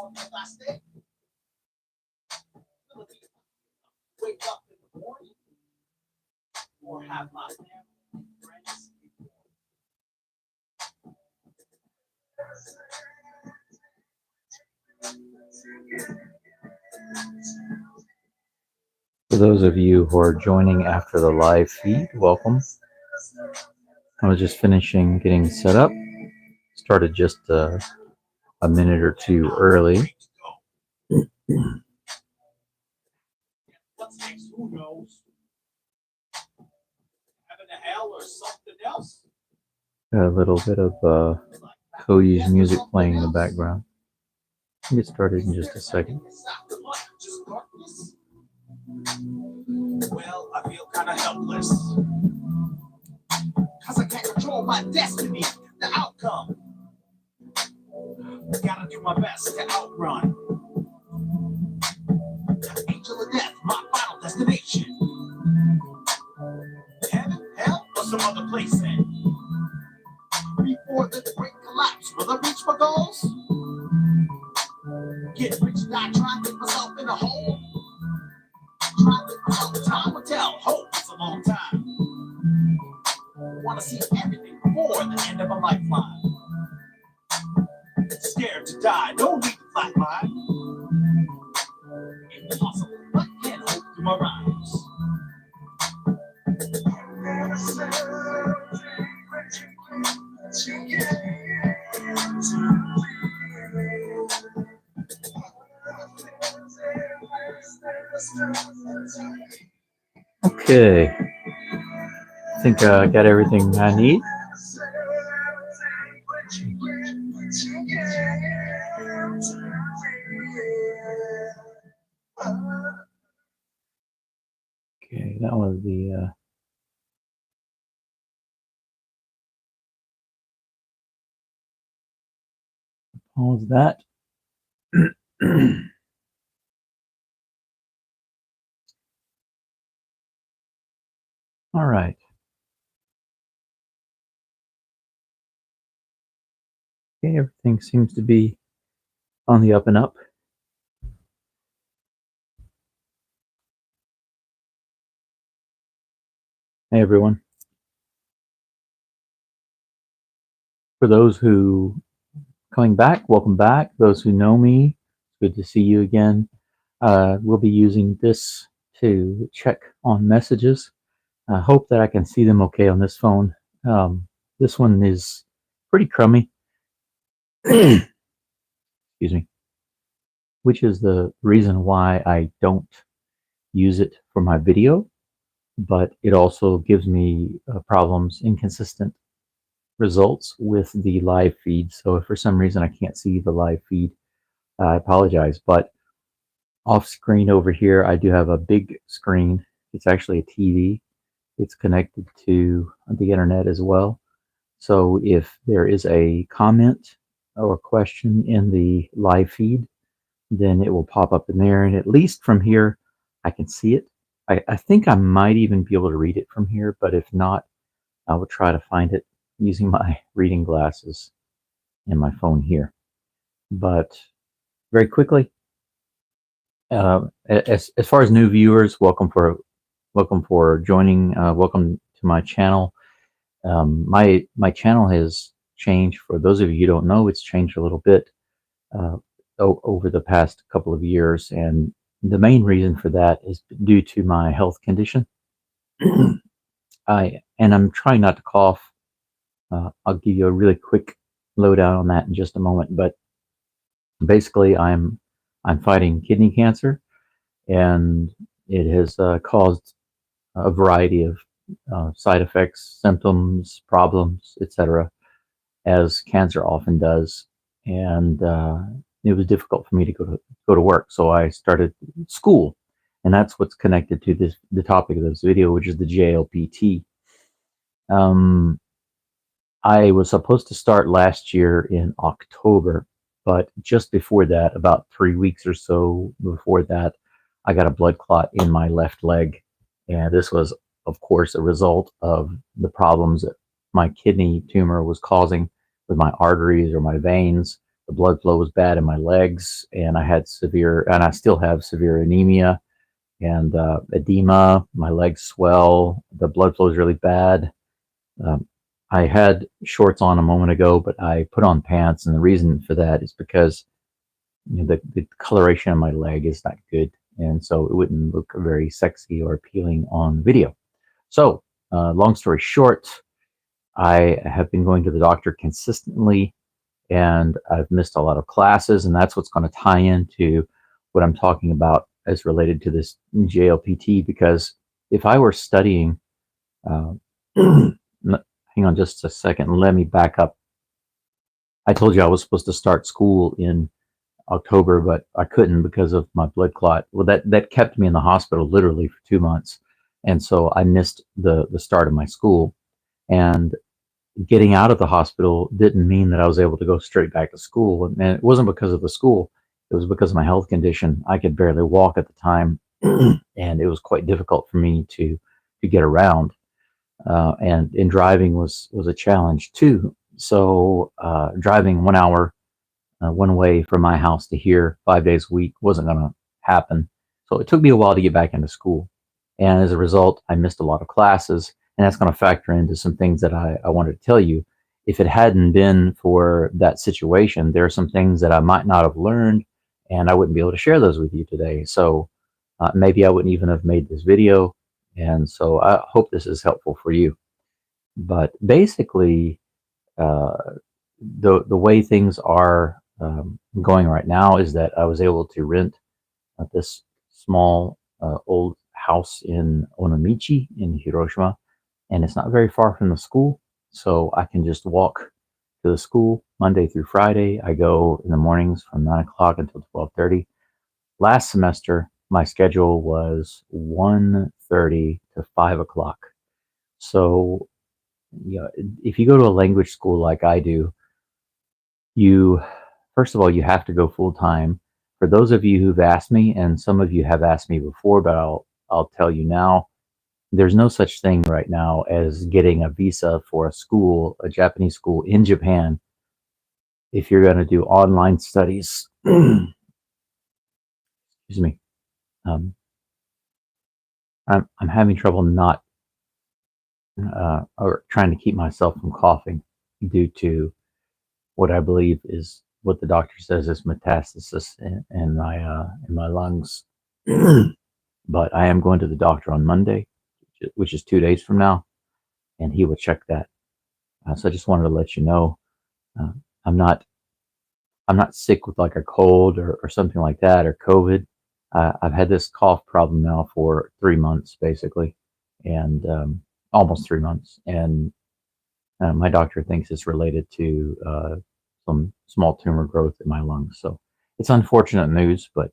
For those of you who are joining after the live feed, welcome. I was just finishing getting set up. Started just a minute or two early. A little bit of Cody's music playing in the background. I'll get started in just a second. Well, I feel kind of helpless, cause I can't control my destiny, the outcome. I gotta do my best to outrun angel of death, my final destination. Heaven, hell, or some other place then. Before the great collapse, will I reach my goals? Get rich, die trying to get myself in a hole. Trying to get myself, time will tell. Hope it's a long time. Want to see everything before the end of a lifeline. Scared to die, no need to flatline. Impossible, but can't hope through my rhymes. Okay, I think I got everything I need. Okay, that was the pause that. All right. Okay, everything seems to be on the up and up. Hey, everyone. For those who coming back, welcome back. Those who know me, good to see you again. We'll be using this to check on messages. I hope that I can see them okay on this phone. This one is pretty crummy. Excuse me. Which is the reason why I don't use it for my video, but it also gives me problems, inconsistent results with the live feed. So if for some reason I can't see the live feed, I apologize. But off screen over here, I do have a big screen. It's actually a TV. It's connected to the internet as well. So if there is a comment or question in the live feed, then it will pop up in there. And at least from here, I can see it. I think I might even be able to read it from here, but if not, I will try to find it using my reading glasses and my phone here. But very quickly, as far as new viewers, welcome for joining. Welcome to my channel. My channel has changed. For those of you who don't know, it's changed a little bit over the past couple of years, and the main reason for that is due to my health condition. I'm trying not to cough. I'll give you a really quick lowdown on that in just a moment. But basically, I'm fighting kidney cancer, and it has caused a variety of side effects, symptoms, problems, etc., as cancer often does. And it was difficult for me to go to work, so I started school, and that's what's connected to the topic of this video, which is the JLPT. I was supposed to start last year in October, but just before that, about 3 weeks or so before that, I got a blood clot in my left leg, and this was, of course, a result of the problems that my kidney tumor was causing with my arteries or my veins. The The blood flow was bad in my legs, and I still have severe anemia and edema. My legs swell. The blood flow is really bad. Um, I had shorts on a moment ago, but I put on pants, and the reason for that is because the coloration of my leg is not good, and so it wouldn't look very sexy or appealing on video. So, long story short, I have been going to the doctor consistently, and I've missed a lot of classes, and that's what's going to tie into what I'm talking about as related to this JLPT. Because if I were studying, uh, hang on just a second, let me back up. I told you I was supposed to start school in October, but I couldn't because of my blood clot. Well, that kept me in the hospital literally for 2 months, and so I missed the start of my school. And getting out of the hospital didn't mean that I was able to go straight back to school. And it wasn't because of the school, it was because of my health condition. I could barely walk at the time, and it was quite difficult for me to get around. And driving was a challenge too. So driving 1 hour one way from my house to here 5 days a week wasn't going to happen. So it took me a while to get back into school. And as a result, I missed a lot of classes. And that's going to factor into some things that I wanted to tell you. If it hadn't been for that situation, there are some things that I might not have learned, and I wouldn't be able to share those with you today. So maybe I wouldn't even have made this video. And so I hope this is helpful for you. But basically, uh, the way things are going right now is that I was able to rent this small old house in Onomichi in Hiroshima, and it's not very far from the school, so I can just walk to the school Monday through Friday. I go in the mornings from 9 o'clock until 12:30. Last semester, my schedule was 1:30 to 5 o'clock. So, if you go to a language school like I do, you first of all you have to go full time. For those of you who've asked me, and some of you have asked me before, but I'll tell you now, there's no such thing right now as getting a visa for a school, a Japanese school in Japan, if you're going to do online studies. Excuse me. Um, I'm having trouble not or trying to keep myself from coughing due to what I believe is what the doctor says is metastasis in my lungs. But I am going to the doctor on Monday, which is 2 days from now, and he will check that. So I just wanted to let you know, uh, I'm not sick with like a cold or something like that, or COVID. I've had this cough problem now for 3 months basically, and almost 3 months, and my doctor thinks it's related to some small tumor growth in my lungs. So it's unfortunate news, but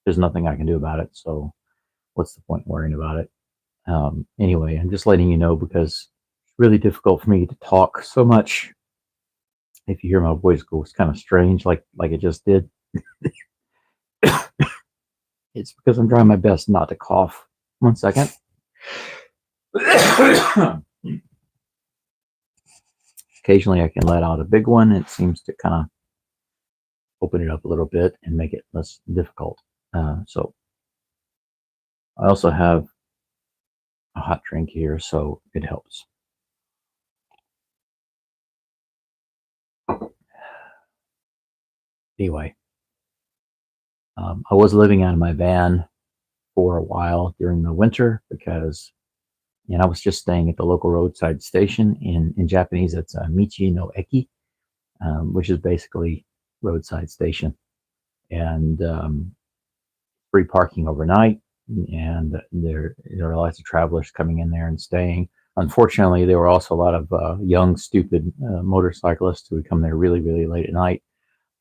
there's nothing I can do about it. So what's the point worrying about it? Anyway, I'm just letting you know because it's really difficult for me to talk so much. If you hear my voice go, it's kind of strange, like it just did. It's because I'm trying my best not to cough. 1 second. Occasionally I can let out a big one. It seems to kind of open it up a little bit and make it less difficult. So I also have a hot drink here, so it helps. Anyway, I was living out of my van for a while during the winter because I was just staying at the local roadside station. In Japanese, it's Michi no Eki, which is basically roadside station, and free parking overnight. And there are lots of travelers coming in there and staying. Unfortunately, there were also a lot of young, stupid motorcyclists who would come there really, really late at night,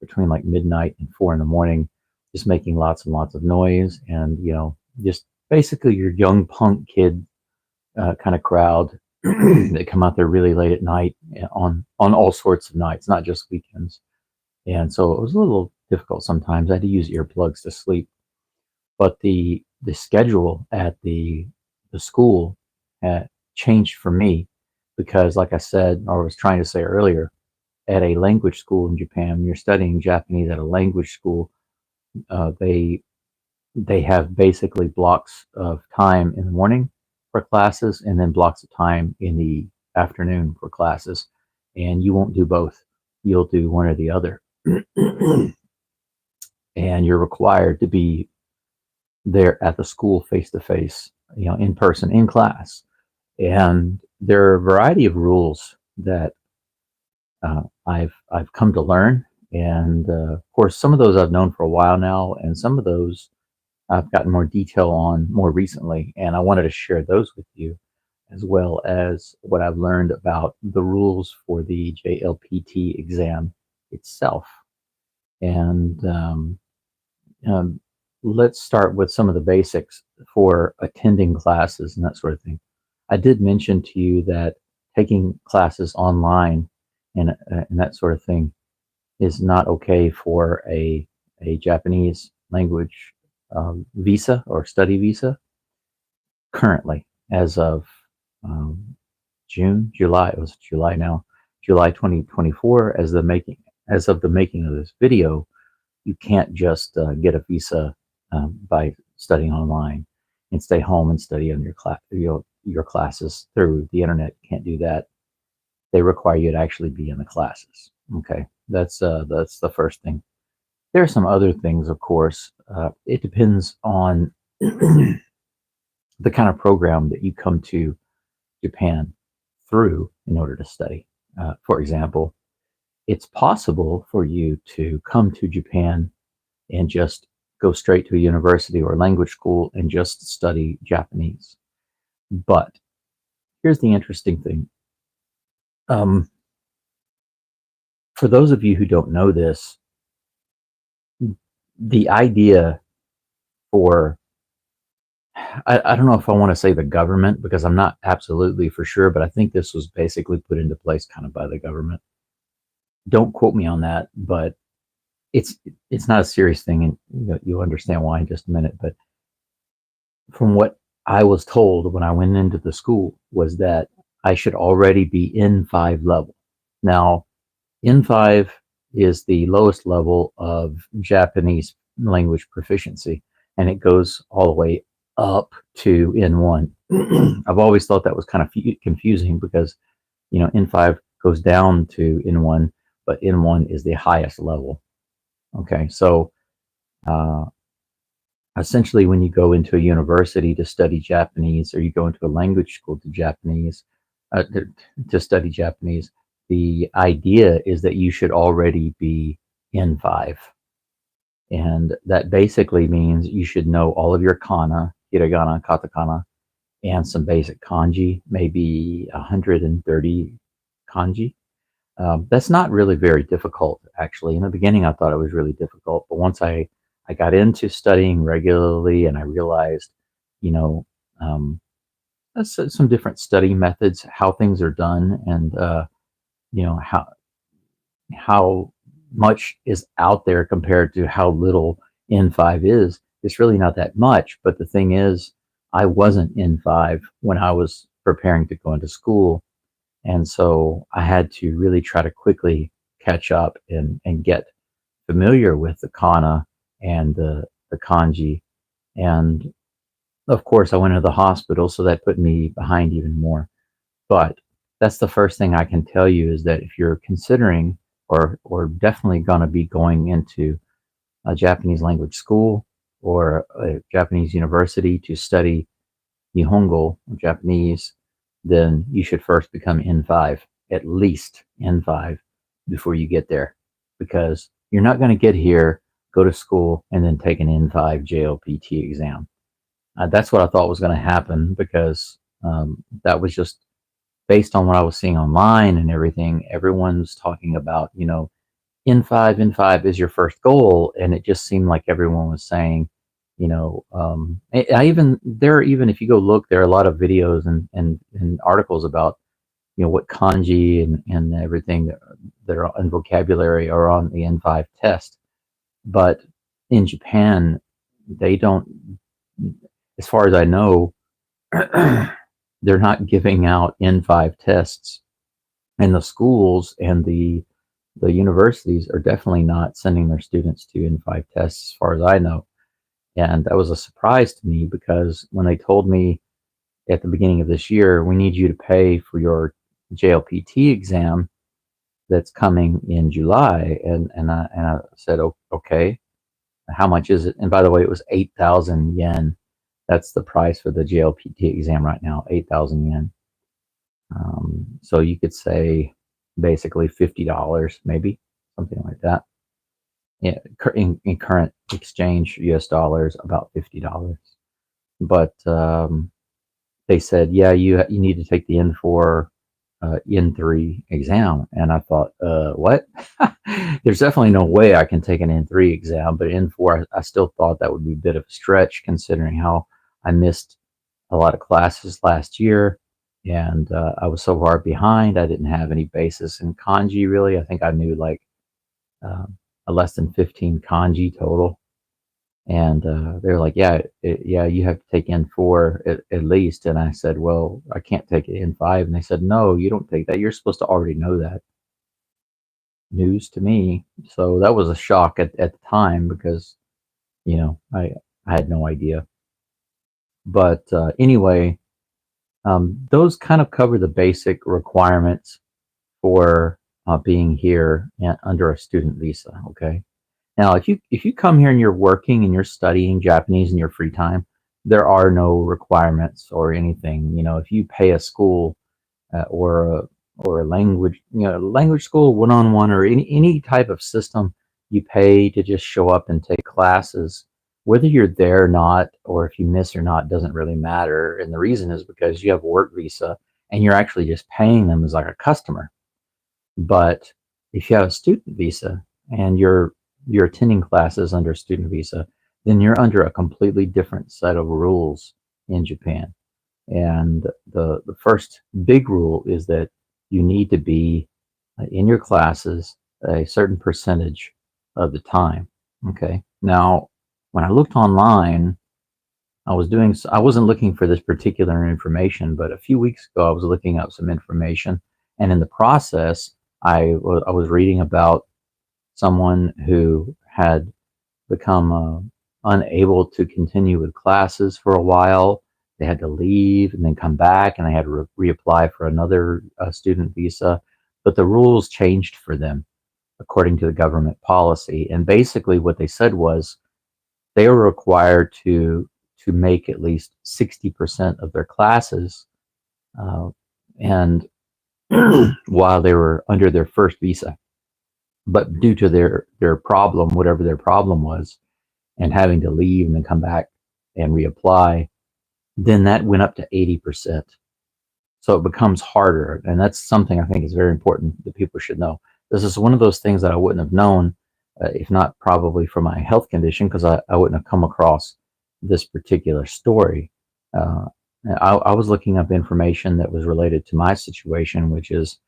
between like midnight and 4 in the morning, just making lots and lots of noise. And just basically your young punk kid kind of crowd that come out there really late at night on all sorts of nights, not just weekends. And so it was a little difficult sometimes. I had to use earplugs to sleep. But the schedule at the school changed for me because, like I said, or was trying to say earlier, at a language school in Japan, when you're studying Japanese at a language school, they have basically blocks of time in the morning for classes and then blocks of time in the afternoon for classes. And you won't do both. You'll do one or the other. And you're required to be there at the school face to face, in person, in class. And there are a variety of rules that I've come to learn, and of course, some of those I've known for a while now, and some of those I've gotten more detail on more recently, and I wanted to share those with you, as well as what I've learned about the rules for the JLPT exam itself. And um, let's start with some of the basics for attending classes and that sort of thing. I did mention to you that taking classes online and that sort of thing is not okay for a Japanese language visa or study visa currently, as of July. It was July now, July 2024. As of the making of this video, you can't just get a visa by studying online and stay home and study on your classes through the internet. You can't do that. They require you to actually be in the classes. Okay, that's the first thing. There are some other things, of course. It depends on the kind of program that you come to Japan through in order to study. For example, it's possible for you to come to Japan and just go straight to a university or language school and just study Japanese. But here's the interesting thing. For those of you who don't know this, the idea for, I don't know if I want to say the government, because I'm not absolutely for sure, but I think this was basically put into place kind of by the government. Don't quote me on that, but it's not a serious thing, and you'll understand why in just a minute. But from what I was told when I went into the school was that I should already be N5 level. Now, N5 is the lowest level of Japanese language proficiency, and it goes all the way up to N1. I've always thought that was kind of confusing because, N5 goes down to N1, but N1 is the highest level. Okay, so essentially when you go into a university to study Japanese, or you go into a language school to study Japanese, the idea is that you should already be N5. And that basically means you should know all of your kana, hiragana, katakana, and some basic kanji, maybe 130 kanji. That's not really very difficult, actually. In the beginning, I thought it was really difficult, but once I got into studying regularly, and I realized, some different study methods, how things are done, and how much is out there compared to how little N5 is. It's really not that much. But the thing is, I wasn't N5 when I was preparing to go into school. And so I had to really try to quickly catch up and get familiar with the kana and the kanji. And of course, I went to the hospital, so that put me behind even more. But that's the first thing I can tell you, is that if you're considering or definitely going to be going into a Japanese language school or a Japanese university to study Nihongo, Japanese, then you should first become N5, at least N5, before you get there. Because you're not going to get here, go to school, and then take an N5 JLPT exam. That's what I thought was going to happen, because that was just based on what I was seeing online and everything. Everyone's talking about, N5 is your first goal. And it just seemed like everyone was saying, even if you go look, there are a lot of videos and articles about, what kanji and everything that are in vocabulary are on the N5 test. But in Japan, they don't, as far as I know, they're not giving out N5 tests, and the schools and the the universities are definitely not sending their students to N5 tests, as far as I know. And that was a surprise to me because when they told me at the beginning of this year, we need you to pay for your JLPT exam that's coming in July, and I said, oh, okay, how much is it? And by the way, it was 8,000 yen. That's the price for the JLPT exam right now, 8,000 yen. So you could say basically $50, maybe something like that. Yeah, in current exchange US dollars, about $50. But they said, yeah, you need to take the N4 N3 exam, and I thought, what? There's definitely no way I can take an N3 exam, but N4, I still thought that would be a bit of a stretch considering how I missed a lot of classes last year, and I was so far behind. I didn't have any basis in kanji really. I think I knew like a less than 15 kanji total, and they're like, yeah, you have to take N4 at least. And I said, well, I can't take it N5. And they said, no, you don't take that. You're supposed to already know that. News to me. So that was a shock at the time because, I had no idea. But anyway, those kind of cover the basic requirements for being here under a student visa. Okay. Now, if you come here and you're working and you're studying Japanese in your free time, there are no requirements or anything. If you pay a school or a language language school one-on-one or any type of system, you pay to just show up and take classes. Whether you're there or not, or if you miss or not, doesn't really matter. And the reason is because you have a work visa and you're actually just paying them as like a customer. But if you have a student visa and you're attending classes under a student visa, then you're under a completely different set of rules in Japan. And the first big rule is that you need to be in your classes a certain percentage of the time. Okay. Now, when I looked online, I wasn't looking for this particular information, but a few weeks ago, I was looking up some information. And in the process, I was reading about someone who had become unable to continue with classes for a while. They had to leave and then come back, and they had to reapply for another student visa. But the rules changed for them according to the government policy. And basically, what they said was they were required to make at least 60% of their classes, and while they were under their first visa. But due to their problem, whatever their problem was, and having to leave and then come back and reapply, then that went up to 80%. So it becomes harder. And that's something I think is very important that people should know. This is one of those things that I wouldn't have known, if not probably for my health condition, because I wouldn't have come across this particular story. Uh, I was looking up information that was related to my situation, which is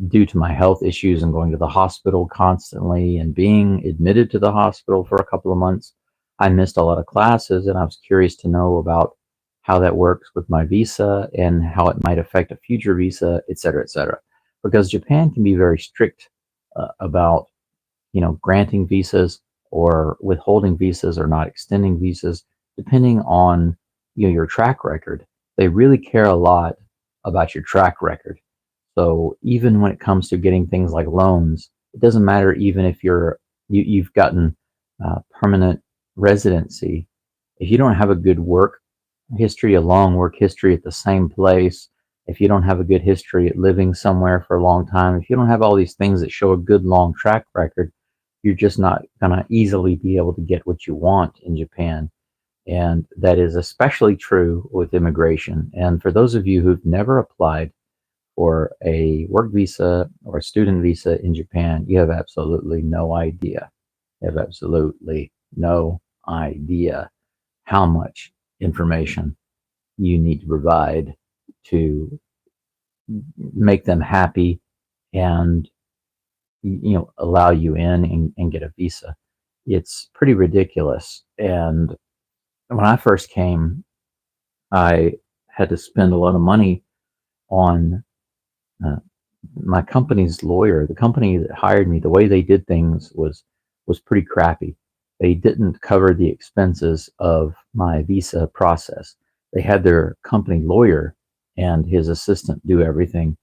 due to my health issues and going to the hospital constantly and being admitted to the hospital for a couple of months. I missed a lot of classes, and I was curious to know about how that works with my visa and how it might affect a future visa, et cetera, et cetera. Because Japan can be very strict about, granting visas or withholding visas or not extending visas, depending on, your track record. They really care a lot about your track record. So even when it comes to getting things like loans, it doesn't matter even if you've gotten permanent residency. If you don't have a good work history, a long work history at the same place, if you don't have a good history at living somewhere for a long time, if you don't have all these things that show a good long track record, you're just not going to easily be able to get what you want in Japan. And that is especially true with immigration. And for those of you who've never applied for a work visa or a student visa in Japan, you have absolutely no idea. You have absolutely no idea how much information you need to provide to make them happy and allow you in and get a visa. It's pretty ridiculous. And when I first came, I had to spend a lot of money on my company's lawyer, the company that hired me, the way they did things was pretty crappy. They didn't cover the expenses of my visa process. They had their company lawyer and his assistant do everything,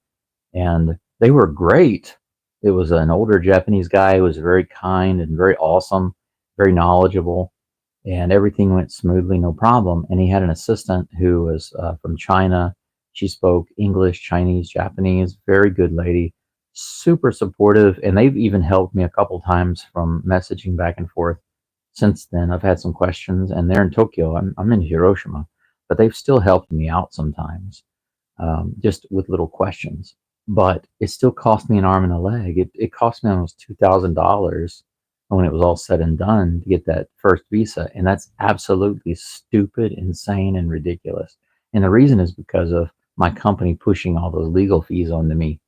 and they were great. It was an older Japanese guy who was very kind and very awesome, very knowledgeable, and everything went smoothly, no problem. And he had an assistant who was from China. She spoke English, Chinese, Japanese, very good lady, super supportive. And they've even helped me a couple times from messaging back and forth since then. I've had some questions, and they're in Tokyo. I'm in Hiroshima, but they've still helped me out sometimes, just with little questions. But it still cost me an arm and a leg. It cost me almost $2,000 when it was all said and done to get that first visa. And that's absolutely stupid, insane, and ridiculous. And the reason is because of my company pushing all those legal fees onto me.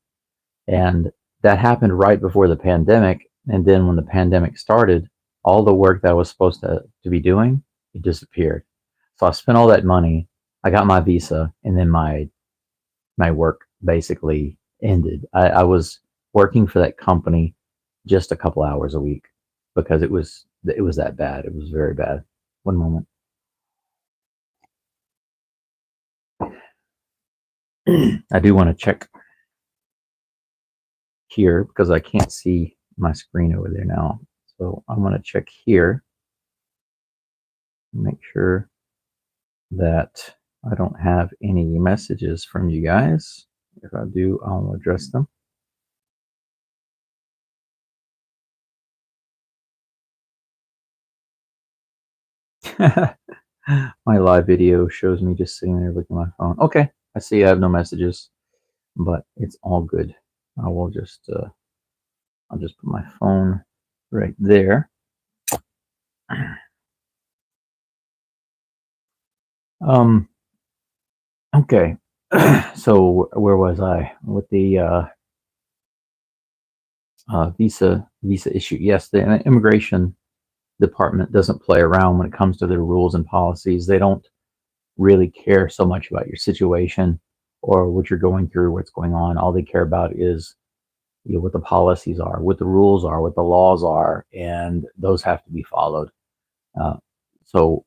And that happened right before the pandemic. And then when the pandemic started, all the work that I was supposed to be doing, it disappeared. So I spent all that money. I got my visa, and then my work basically ended. I was working for that company just a couple hours a week because it was that bad. It was very bad. One moment. I do want to check here because I can't see my screen over there now. So I'm going to check here, make sure that I don't have any messages from you guys. If I do, I'll address them. My live video shows me just sitting there looking at my phone. Okay, I see I have no messages, but it's all good. I will just I'll just put my phone right there. Okay. So where was I with the visa issue? Yes, the immigration department doesn't play around when it comes to their rules and policies. They don't really care so much about your situation or what you're going through, what's going on. All they care about is what the policies are, what the rules are, what the laws are, and those have to be followed. Uh, so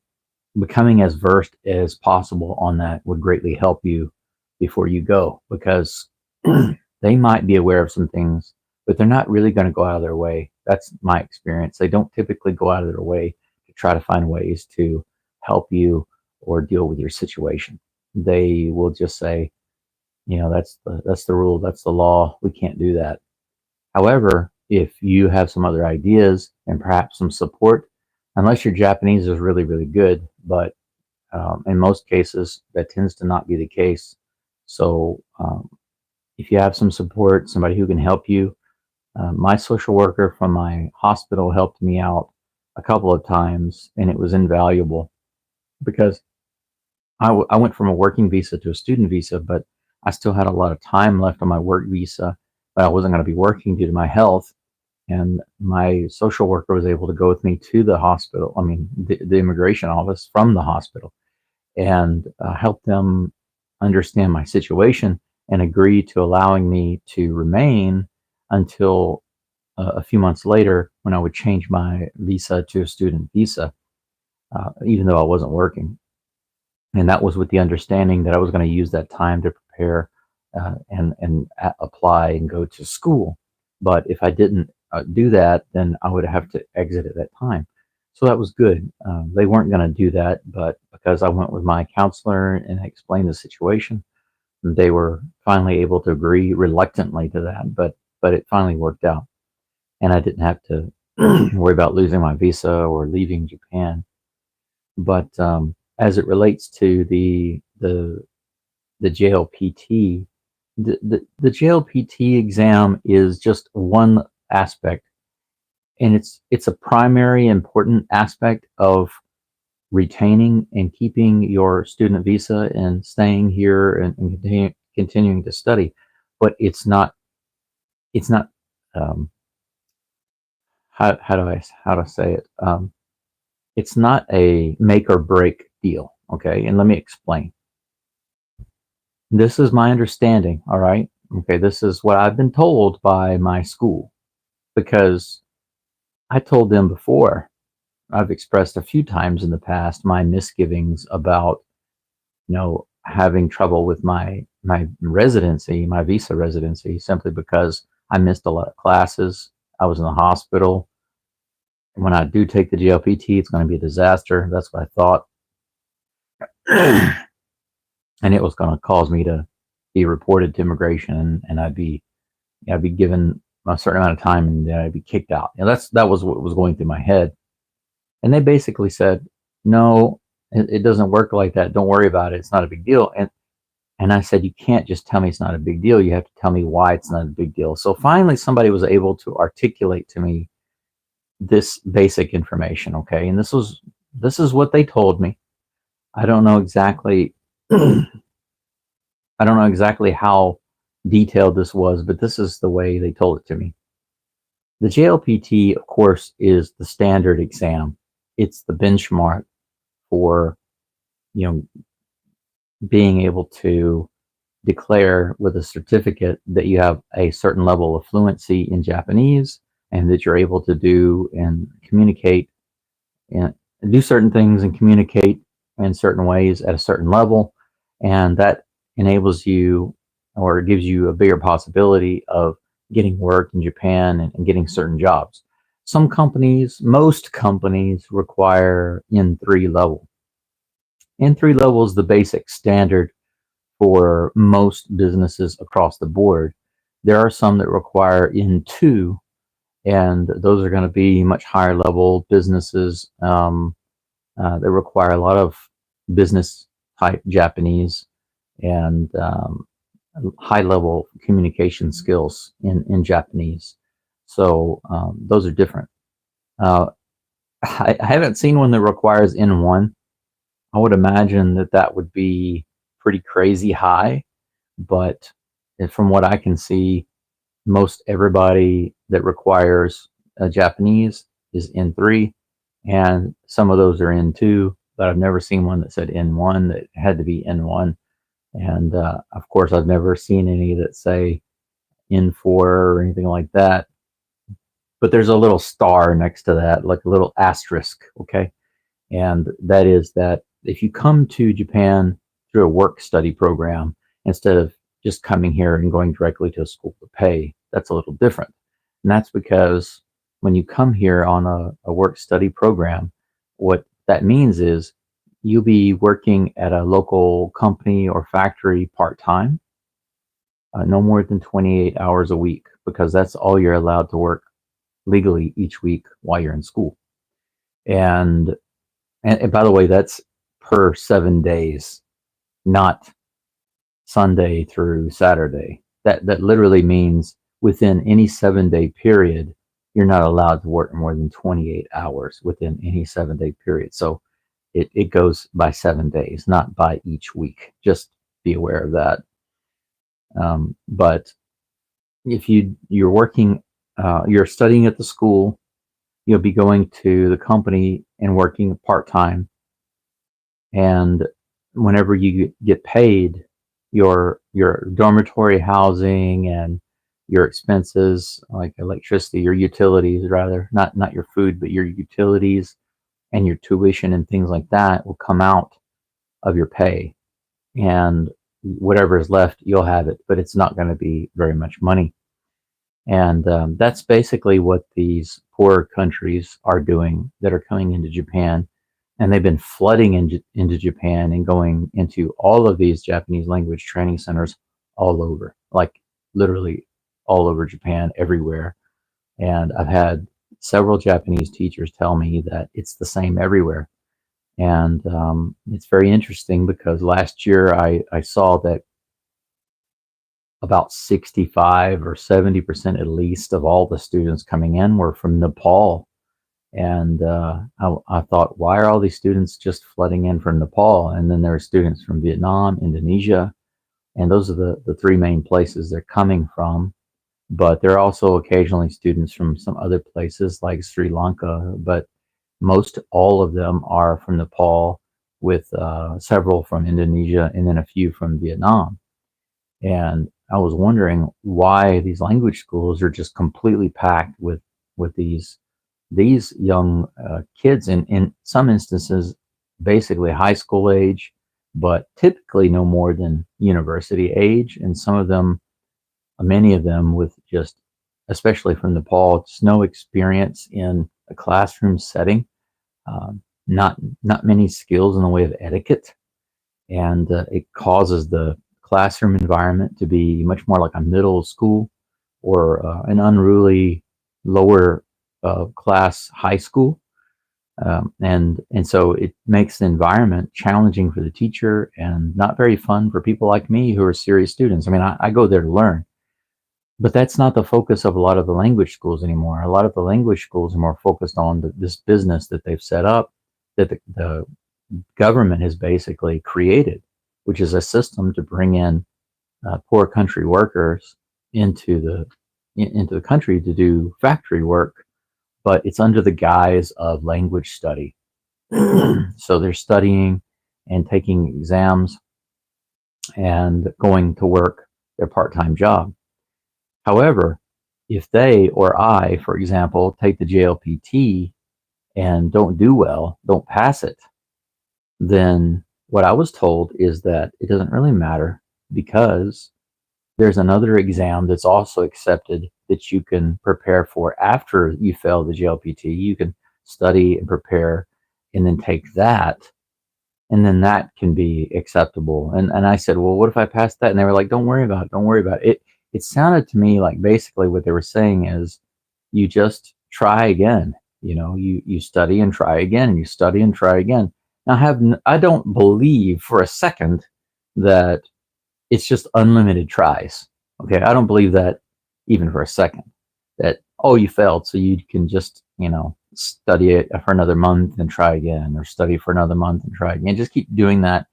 becoming as versed as possible on that would greatly help you before you go, because they might be aware of some things, but they're not really going to go out of their way. That's my experience. They don't typically go out of their way to try to find ways to help you or deal with your situation. They will just say, that's the rule, that's the law. We can't do that. However, if you have some other ideas and perhaps some support, unless your Japanese is really, really good, but in most cases, that tends to not be the case. So if you have some support, somebody who can help you, my social worker from my hospital helped me out a couple of times, and it was invaluable because I went from a working visa to a student visa, but I still had a lot of time left on my work visa, but I wasn't going to be working due to my health. And my social worker was able to go with me to the hospital, the immigration office from the hospital, and help them understand my situation and agree to allowing me to remain until a few months later when I would change my visa to a student visa, even though I wasn't working. And that was with the understanding that I was going to use that time to prepare and apply and go to school. But if I didn't do that, then I would have to exit at that time. So that was good. They weren't going to do that, but because I went with my counselor and I explained the situation, they were finally able to agree reluctantly to that. But it finally worked out, and I didn't have to worry about losing my visa or leaving Japan. But as it relates to the JLPT, the JLPT exam is just one aspect, and it's a primary important aspect of retaining and keeping your student visa and staying here and continuing to study. But it's not um, how to say it. It's not a make or break deal. Okay, and let me explain. This is my understanding. All right, Okay, this is what I've been told by my school because I told them before. I've expressed a few times in the past my misgivings about, having trouble with my residency, my visa residency, simply because I missed a lot of classes. I was in the hospital. When I do take the JLPT, it's going to be a disaster. That's what I thought. And it was going to cause me to be reported to immigration, and I'd be given a certain amount of time, and then I'd be kicked out. That was what was going through my head. And they basically said, "No, it doesn't work like that. Don't worry about it. It's not a big deal." And I said, "You can't just tell me it's not a big deal. You have to tell me why it's not a big deal." So finally, somebody was able to articulate to me this basic information. Okay, and this is what they told me. I don't know exactly. I don't know exactly how detailed this was, but this is the way they told it to me. The JLPT, of course, is the standard exam. It's the benchmark for, you know, being able to declare with a certificate that you have a certain level of fluency in Japanese and that you're able to do and communicate and do certain things and communicate in certain ways at a certain level. And that enables you or gives you a bigger possibility of getting work in Japan and getting certain jobs. Some companies, most companies require N3 level. N3 level is the basic standard for most businesses across the board. There are some that require N2, and those are going to be much higher level businesses that require a lot of business type Japanese and high level communication skills in Japanese. So those are different. Uh, I haven't seen one that requires N1. I would imagine that would be pretty crazy high, but from what I can see, most everybody that requires Japanese is N3, and some of those are N2, but I've never seen one that said N1 that had to be N1. And of course, I've never seen any that say N4 or anything like that. But there's a little star next to that, like a little asterisk, okay? And that is that if you come to Japan through a work study program, instead of just coming here and going directly to a school to pay, that's a little different. And that's because when you come here on a work study program, what that means is you'll be working at a local company or factory part-time, no more than 28 hours a week, because that's all you're allowed to work legally each week while you're in school. And by the way, that's per 7 days, not Sunday through Saturday. That literally means within any 7 day period, you're not allowed to work more than 28 hours within any 7 day period. So it goes by 7 days, not by each week. Just be aware of that. But if you're working, you're studying at the school, you'll be going to the company and working part-time. And whenever you get paid, your dormitory housing and your expenses like electricity, your utilities rather, not your food, but your utilities and your tuition and things like that will come out of your pay. And whatever is left, you'll have it, but it's not going to be very much money. And that's basically what these poor countries are doing that are coming into Japan. And they've been flooding into Japan and going into all of these Japanese language training centers all over, like literally all over Japan, everywhere. And I've had several Japanese teachers tell me that it's the same everywhere. And it's very interesting because last year I saw that about 65 or 70% at least of all the students coming in were from Nepal. And I thought, why are all these students just flooding in from Nepal? And then there are students from Vietnam, Indonesia, and those are the three main places they're coming from. But there are also occasionally students from some other places like Sri Lanka, but most all of them are from Nepal, with several from Indonesia and then a few from Vietnam. And I was wondering why these language schools are just completely packed with these young kids, in some instances, basically high school age, but typically no more than university age, and some of them, many of them, with just, especially from Nepal, just no experience in a classroom setting, not many skills in the way of etiquette, and it causes the classroom environment to be much more like a middle school or an unruly lower class high school, and so it makes the environment challenging for the teacher and not very fun for people like me who are serious students. I mean, I go there to learn, but that's not the focus of a lot of the language schools anymore. A lot of the language schools are more focused on this business that they've set up, that the government has basically created, which is a system to bring in poor country workers into the country to do factory work, but it's under the guise of language study. So they're studying and taking exams and going to work their part-time job. However, if they or I, for example, take the JLPT and don't do well, don't pass it, then what I was told is that it doesn't really matter because there's another exam that's also accepted that you can prepare for after you fail the JLPT. You can study and prepare and then take that, and then that can be acceptable. And I said, well, what if I pass that? And they were like, don't worry about it. Don't worry about it. It sounded to me like basically what they were saying is you just try again. You study and try again, and you study and try again. Now, I don't believe for a second that it's just unlimited tries. Okay, I don't believe that even for a second. That, oh, you failed, so you can just study it for another month and try again, or study for another month and try again. Just keep doing that.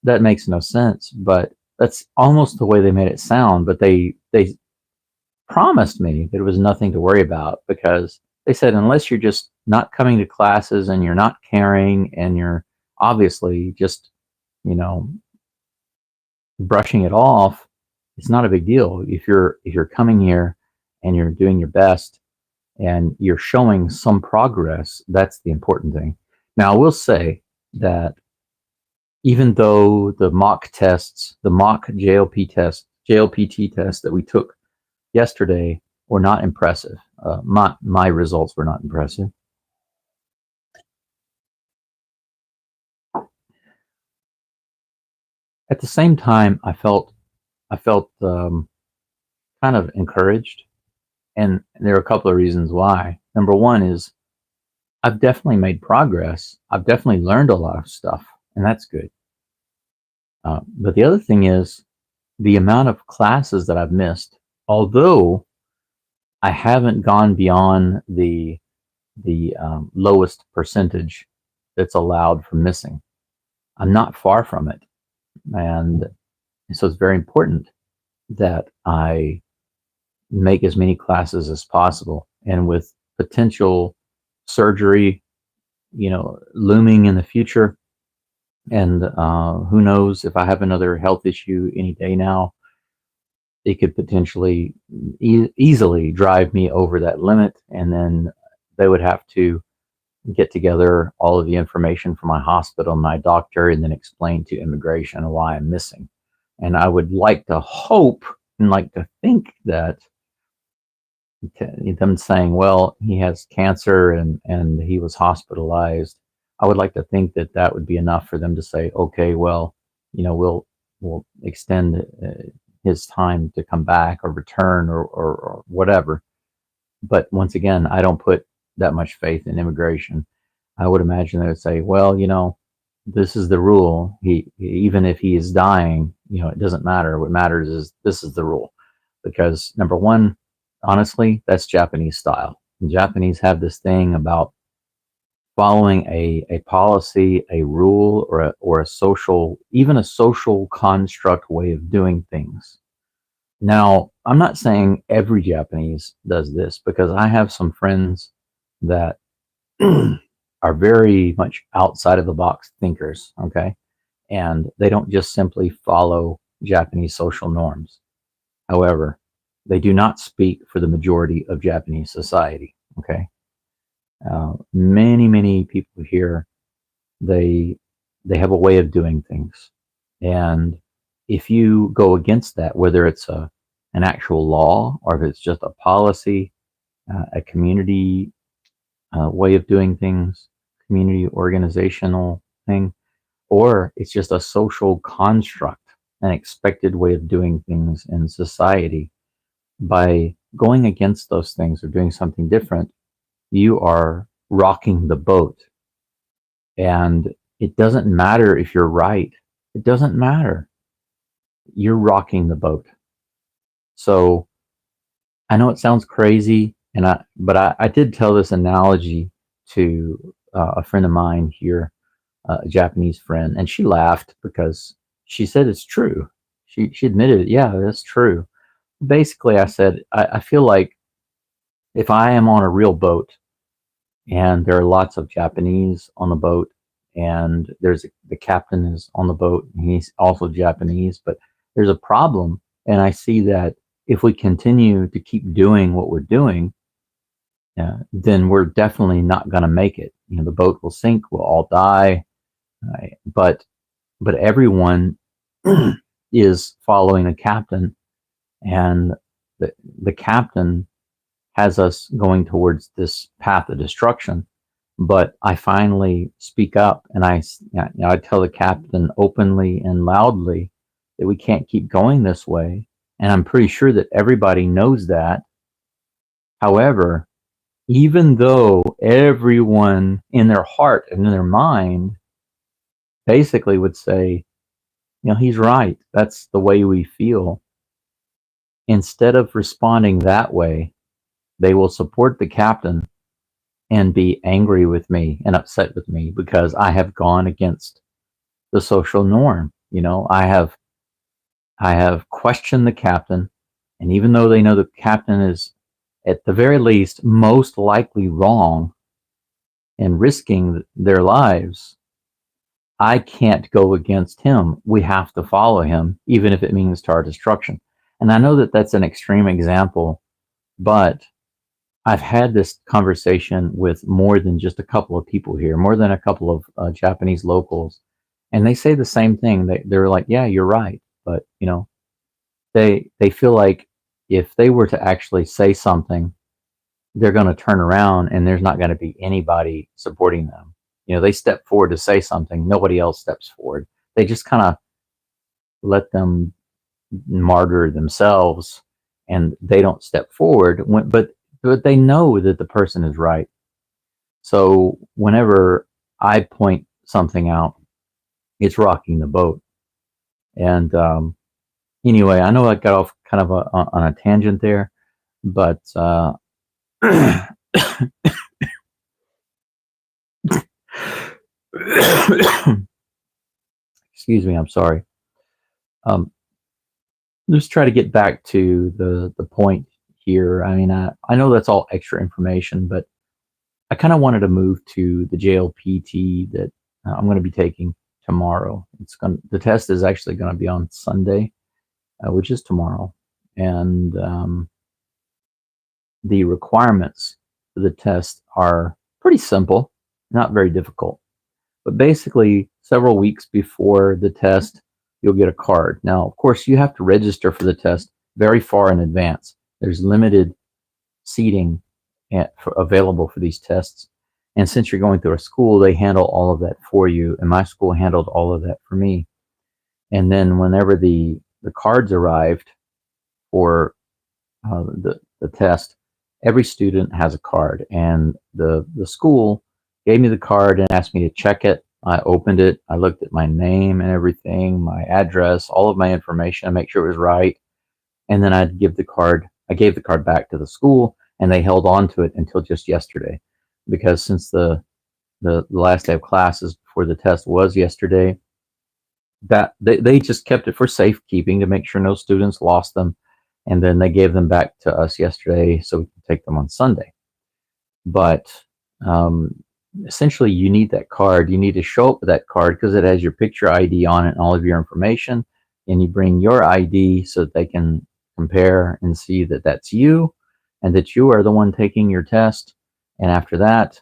That makes no sense, but that's almost the way they made it sound. But they promised me that it was nothing to worry about, because they said unless you're just not coming to classes and you're not caring and you're obviously just you know brushing it off, it's not a big deal. If you're coming here and you're doing your best and you're showing some progress, that's the important thing. Now, I will say that even though the mock tests, the mock JLPT test that we took yesterday were not impressive, my results were not impressive. At the same time, I felt kind of encouraged, and there are a couple of reasons why. Number one is I've definitely made progress. I've definitely learned a lot of stuff, and that's good. But the other thing is the amount of classes that I've missed. Although I haven't gone beyond the lowest percentage that's allowed for missing, I'm not far from it, and so it's very important that I make as many classes as possible. And with potential surgery, looming in the future, and who knows, if I have another health issue any day now, it could potentially easily drive me over that limit. And then they would have to get together all of the information from my hospital and my doctor and then explain to immigration why I'm missing. And I would like to hope and like to think that them saying, well, he has cancer and he was hospitalized, I would like to think that that would be enough for them to say, okay, well, we'll extend his time to come back or return or whatever. But once again, I don't put that much faith in immigration. I would imagine they would say, well, this is the rule. Even if he is dying, it doesn't matter. What matters is this is the rule. Because number one, honestly, that's Japanese style. The Japanese have this thing about following a policy, a rule, or a social, even a social construct way of doing things. Now, I'm not saying every Japanese does this, because I have some friends that are very much outside of the box thinkers, okay? And they don't just simply follow Japanese social norms. However, they do not speak for the majority of Japanese society. Okay, many people here, they have a way of doing things, and if you go against that, whether it's an actual law or if it's just a policy, a community way of doing things, community organizational thing, or it's just a social construct, an expected way of doing things in society. By going against those things or doing something different, you are rocking the boat. And it doesn't matter if you're right. It doesn't matter. You're rocking the boat. So I know it sounds crazy, but I did tell this analogy to a friend of mine here, a Japanese friend, and she laughed because she said it's true. She admitted it. Yeah, that's true. Basically, I said I feel like if I am on a real boat and there are lots of Japanese on the boat, and the captain is on the boat, and he's also Japanese, but there's a problem, and I see that if we continue to keep doing what we're doing, then we're definitely not going to make it. The boat will sink, we'll all die. Right? But everyone is following the captain, and the captain has us going towards this path of destruction. But I finally speak up, and I tell the captain openly and loudly that we can't keep going this way. And I'm pretty sure that everybody knows that. However, even though everyone in their heart and in their mind basically would say, he's right, that's the way we feel, instead of responding that way, they will support the captain and be angry with me and upset with me because I have gone against the social norm. I have questioned the captain, and even though they know the captain is at the very least most likely wrong and risking their lives, I can't go against him. We have to follow him, even if it means to our destruction. And I know that that's an extreme example, but I've had this conversation with more than just a couple of people here, more than a couple of Japanese locals, and they say the same thing. They're like, "Yeah, you're right," but they feel like if they were to actually say something, they're going to turn around and there's not going to be anybody supporting them. They step forward to say something, nobody else steps forward. They just kind of let them martyr themselves, and they don't step forward. But they know that the person is right. So whenever I point something out, it's rocking the boat. And anyway, I know I got off kind of on a tangent there, but excuse me, I'm sorry. Just try to get back to the point here. I mean, I know that's all extra information, but I kind of wanted to move to the JLPT that I'm going to be taking tomorrow. The test is actually going to be on Sunday, which is tomorrow, and the requirements for the test are pretty simple, not very difficult. But basically, several weeks before the test, you'll get a card. Now, of course, you have to register for the test very far in advance. There's limited seating available for these tests. And since you're going through a school, they handle all of that for you. And my school handled all of that for me. And then whenever the cards arrived for the test, every student has a card. And the school gave me the card and asked me to check it. I opened it. I looked at my name and everything, my address, all of my information, to make sure it was right. And then I gave the card back to the school, and they held on to it until just yesterday, because since the last day of classes before the test was yesterday, that they just kept it for safekeeping to make sure no students lost them, and then they gave them back to us yesterday so we can take them on Sunday. But essentially, you need that card. You need to show up with that card because it has your picture ID on it and all of your information, and you bring your ID so that they can compare and see that that's you and that you are the one taking your test. And after that,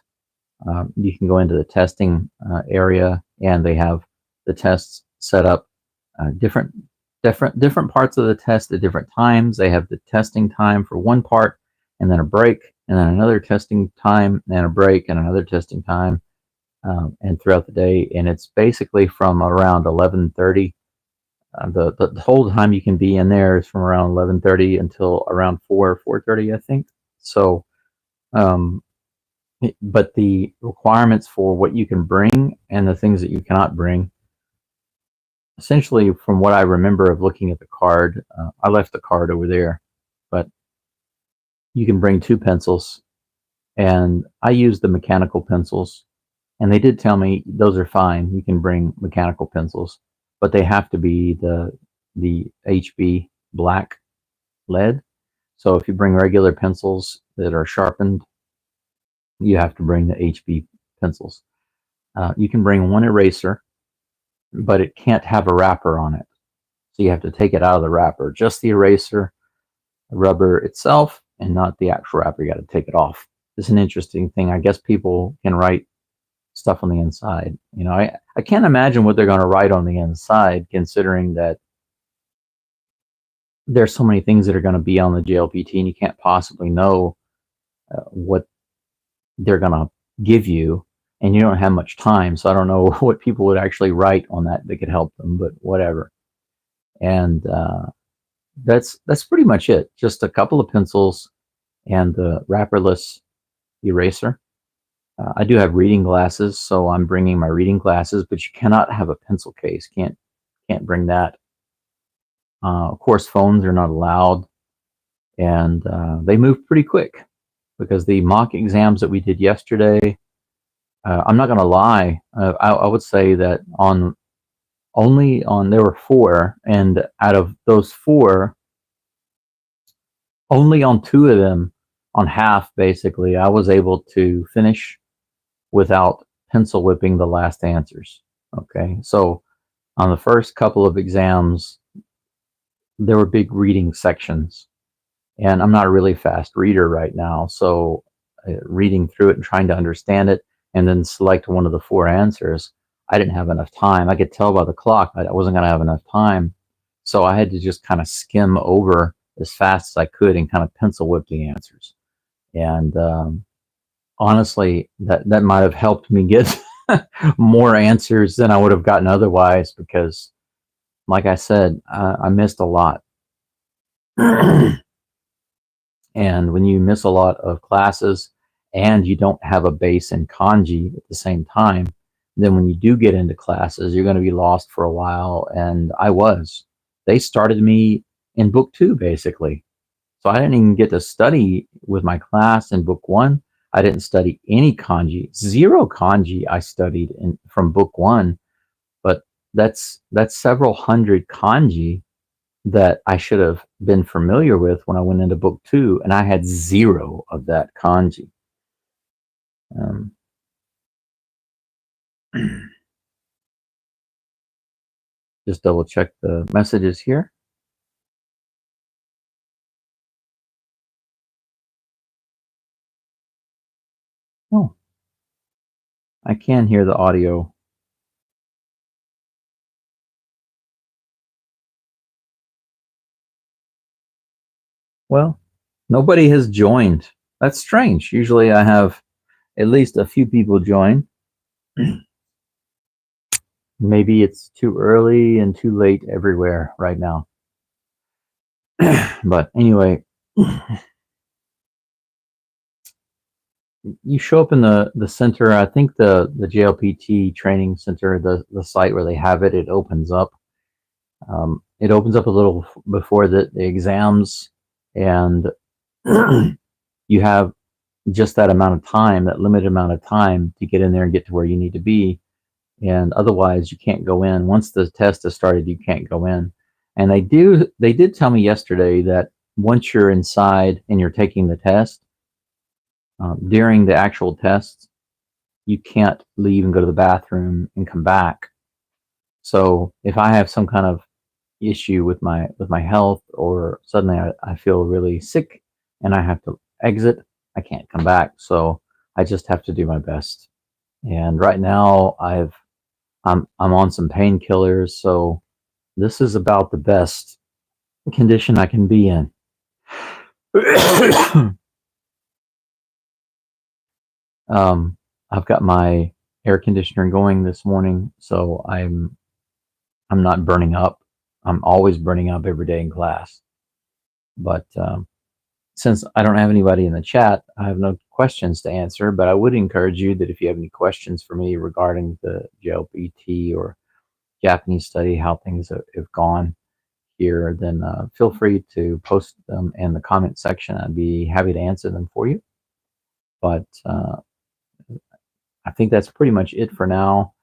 you can go into the testing area, and they have the tests set up different parts of the test at different times. They have the testing time for one part, and then a break, and then another testing time, and a break, and another testing time, and throughout the day. And it's basically from around 11:30. The whole time you can be in there is from around 11:30 until around 4:30, I think. So, but the requirements for what you can bring and the things that you cannot bring, essentially, from what I remember of looking at the card, I left the card over there, but you can bring 2 pencils, and I used the mechanical pencils, and they did tell me those are fine. You can bring mechanical pencils, but they have to be the HB black lead. So if you bring regular pencils that are sharpened, you have to bring the HB pencils. You can bring 1 eraser, but it can't have a wrapper on it. So you have to take it out of the wrapper, just the eraser, the rubber itself, and not the actual wrapper. You got to take it off. It's an interesting thing. I guess people can write stuff on the inside. You know, I can't imagine what they're going to write on the inside, considering that there's so many things that are going to be on the JLPT, and you can't possibly know what they're going to give you, and you don't have much time. So I don't know what people would actually write on that could help them, but whatever. And that's pretty much it. Just a couple of pencils and the wrapperless eraser. I do have reading glasses, so I'm bringing my reading glasses, but you cannot have a pencil case. Can't bring that. Of course, phones are not allowed, and they move pretty quick because the mock exams that we did yesterday, I'm not going to lie, I would say that there were 4, and out of those 4, only on 2 of them, on half basically, I was able to finish without pencil whipping the last answers. Okay, so on the first couple of exams, there were big reading sections, and I'm not a really fast reader right now, so reading through it and trying to understand it and then select one of the 4 answers, I didn't have enough time. I could tell by the clock I wasn't going to have enough time, so I had to just kind of skim over as fast as I could and kind of pencil whip the answers. And honestly, that might have helped me get more answers than I would have gotten otherwise, because like I said, I missed a lot. And when you miss a lot of classes and you don't have a base in kanji at the same time, then when you do get into classes, you're going to be lost for a while. And I was. They started me in book 2, basically. So I didn't even get to study with my class in book 1. I didn't study any kanji. 0 kanji I studied from book 1. But that's several hundred kanji that I should have been familiar with when I went into book 2, and I had 0 of that kanji. Just double check the messages here. Oh, I can hear the audio. Well, nobody has joined. That's strange. Usually I have at least a few people join. Maybe it's too early and too late everywhere right now. But anyway, you show up in the center. I think the JLPT training center, the site where they have it, it opens up. It opens up a little before the exams, and you have just that amount of time, that limited amount of time to get in there and get to where you need to be. And otherwise you can't go in. Once the test is started, you can't go in. And they did tell me yesterday that once you're inside and you're taking the test, during the actual test, you can't leave and go to the bathroom and come back. So if I have some kind of issue with my health, or suddenly I feel really sick and I have to exit, I can't come back. So I just have to do my best. And right now I'm on some painkillers, so this is about the best condition I can be in. I've got my air conditioner going this morning, so I'm not burning up. I'm always burning up every day in class. But since I don't have anybody in the chat, I have no questions to answer. But I would encourage you that if you have any questions for me regarding the JLPT or Japanese study, how things have gone here, then feel free to post them in the comment section. I'd be happy to answer them for you. But I think that's pretty much it for now.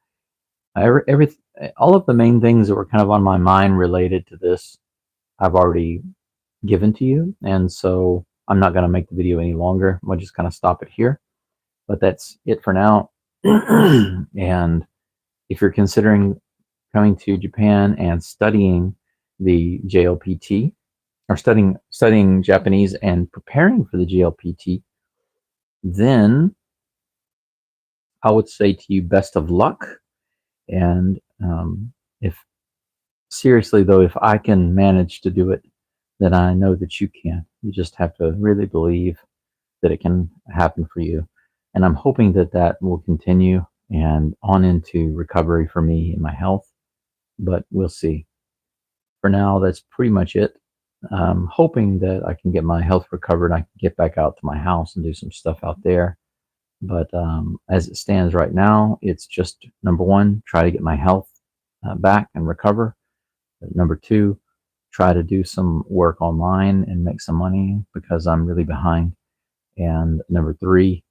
All of the main things that were kind of on my mind related to this, I've already given to you, and so I'm not going to make the video any longer. We'll just kind of stop it here. But that's it for now. And if you're considering coming to Japan and studying the JLPT, or studying Japanese and preparing for the JLPT, then I would say to you, best of luck. And if seriously though, if I can manage to do it, then I know that you can. You just have to really believe that it can happen for you. And I'm hoping that that will continue and on into recovery for me and my health, but we'll see. For now, that's pretty much it. I'm hoping that I can get my health recovered and I can get back out to my house and do some stuff out there. But as it stands right now, it's just number one, try to get my health back and recover. Number two, try to do some work online and make some money because I'm really behind. And number three,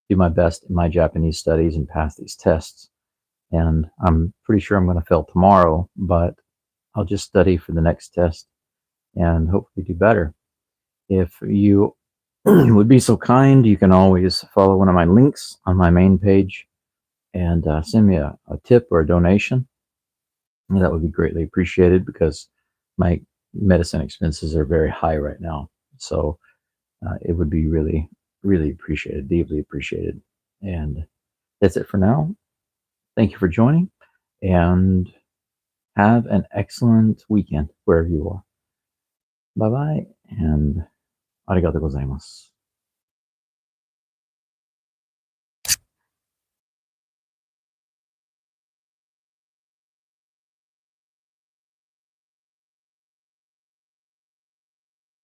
do my best in my Japanese studies and pass these tests. And I'm pretty sure I'm going to fail tomorrow, but I'll just study for the next test and hopefully do better. If you would be so kind, you can always follow one of my links on my main page and send me a tip or a donation. And that would be greatly appreciated because my medicine expenses are very high right now. So it would be really, really appreciated, deeply appreciated. And that's it for now. Thank you for joining and have an excellent weekend wherever you are. Bye bye and arigatou gozaimasu.